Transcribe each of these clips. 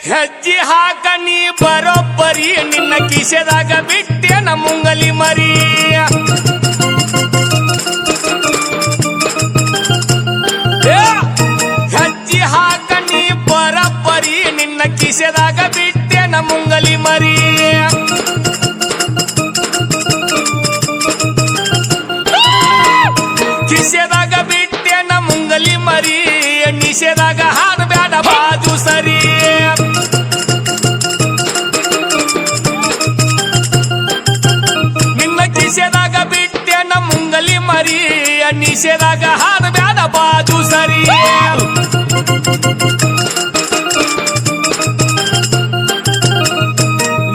ಹೆಜ್ಜಿ ಹಾಕ ನೀ ಬರೋಬ್ಬರಿ ನಿನ್ನ ಕಿಸೆದಾಗ ಬಿಟ್ಟೆನ ಮುಂಗಲಿ ಮರಿ ಹೆಜ್ಜಿ ಹಾಕ ನೀ ಬರೋಬ್ಬರಿ ನಿನ್ನ ಕಿಸೆದಾಗ ಬಿಟ್ಟೆನ ಮುಂಗಲಿ ಮರಿ ಕಿಸೆದಾಗ ಬಿಟ್ಟೆನ ಮುಂಗಲಿ ಮರಿ ನಿಷೇದಾಗ ಹಾದ ಬ್ಯಾಡ ಬಾಜು ಸರಿ ನಿನ್ನ ಕಿಸೆದಾಗ ಬಿಟ್ಟೆನ ಮುಂಗಲಿ ಮರಿ ನಿಷೇದಾಗ ಹಾದ ಬ್ಯಾಡ ಬಾಜು ಸರಿ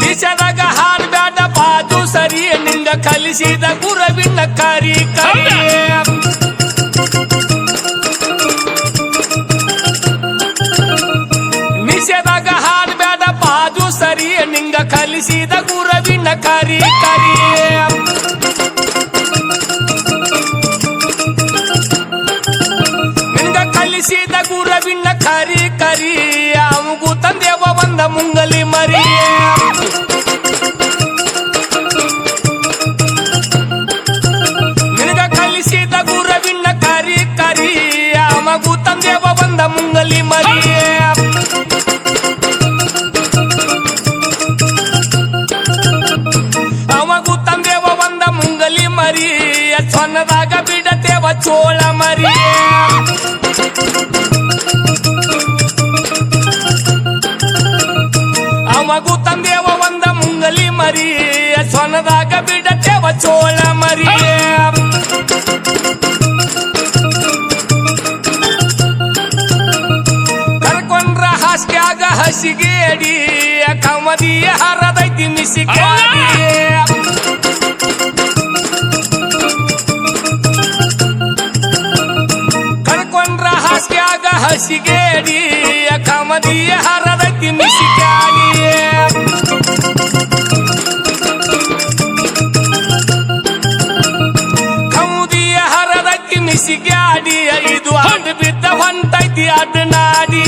ನಿಷೇದಾಗ ಹಾದ ಬ್ಯಾಡ ಬಾಜು ಸರಿ ನಿಂಗ ಕಲಿಸಿದ ಗುರವಿನ ಕರಿ ಕರಿ ನಿಷೇದಾಗ ಹಾಡ್ ಬ್ಯಾಡ ಬಾಜು ಸರಿ ನಿಂಗ ಕಲಿಸಿದ ಗುರವಿನ ಕರಿ ಕರಿ ನಿಂಗ ಕಲಿಸಿದ ಗುರವಿನ ಕರಿ ಕರಿ ಅವಗೂ ತಂದೆವ ಬಂದ ಮುಂಗಲಿ ಮರಿ ನಿನಗ ಕಲಿಸಿದ ಗುರವಿನ ಕರಿ ಕರಿ ಅವಗೂ ತಂದೆವ ಬಂದ ಮುಂಗಲಿ ಮರಿ ಅವಗೂ ತಂದೆವ ಬಂದ ಮುಂಗಲಿ ಮರಿ ಸೊನ್ನದಾಗ ಬಿಡತೇವ ಚೋಳ ಮರಿ ಅವಗೂ ತಂದೆವ ಬಂದ ಮುಂಗಲಿ ಮರಿ ಸೊನ್ನದಾಗ ಬಿಡತೇವ ಚೋಳ ಮರಿ ಕರ್ಕೊಂಡ್ರ ಹಾಸ್ಯಾಗ ಹಸಿಗೇಡಿ ಕಮದಿಯ ಹರದೈತಿ ಮಿಸಿಗಾಡಿ ಕರ್ಕೊಂಡ್ರ ಹಾಸ್ಯಾಗ ಹಸಿಗೇಡಿ ಕಮದಿಯ ಹರದೈತಿ ಮಿಸಿಗಾಡಿ ಕಮದಿಯ ಹರದೈತಿ ಮಿಸಿಗಾಡಿ ಇದು ಅಡ್ಡ ಬಿದ್ದ ಹೊಂಟೈತಿ ಅಡ್ಡ ನಾಡಿ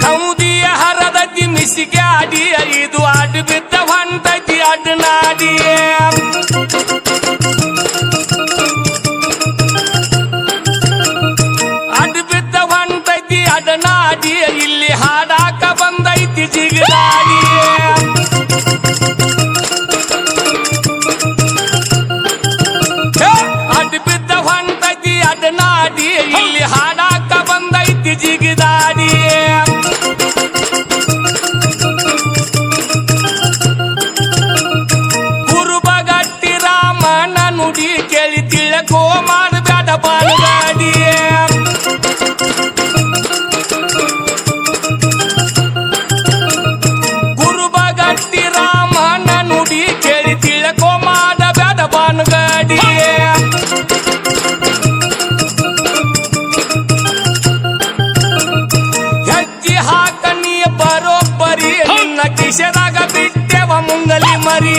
ಕೌದಿಯ ಹರದತಿ ಮಿಸಿಗಾಡಿ ಇದು ಅಡ್ಡ ಬಿದ್ದ ಹೊಂಟೈತಿ ಅಡ್ಡ ನಾಡಿ ಅಡ್ಡ ಬಿದ್ದ ಹೊಂಟೈತಿ ಅಡ್ಡ ನಾಡಿ ಇಲ್ಲಿ ಹಾಡಾಕ ಬಂದೈತಿ ಜಿಗದಾಡಿ ಅಡ್ಡ ಬಿದ್ದ ಹೊಂಟೈತಿ ಅಡ್ಡ ನಾಡಿ ಇಲ್ಲಿ ಹಾಡಾಕ ಬಂದೈತಿ ಜಿಗದಾಡಿ ಕುರುಬಗಟ್ಟಿ ರಾಮನ ನುಡಿ ಕೇಳಿ ತಿಳಕೋ ಮಾಡಬೇಡ ಬಾಳಗಾಡಿ ಕುರುಬಗಟ್ಟಿ ರಾಮನ ನುಡಿ ಕೇಳಿ ತಿಳಕೋ ಮಾಡಬೇಡ ಬಾಣಗಾಡಿ ಹೆಜ್ಜಿ ಹಾಕ ನೀ ಬರೋಬ್ಬರಿ ನಿನ್ನ ಕಿಸೆದಾಗ ಬಿಟ್ಟೆವ ಮುಂಗಲಿ ಮರಿ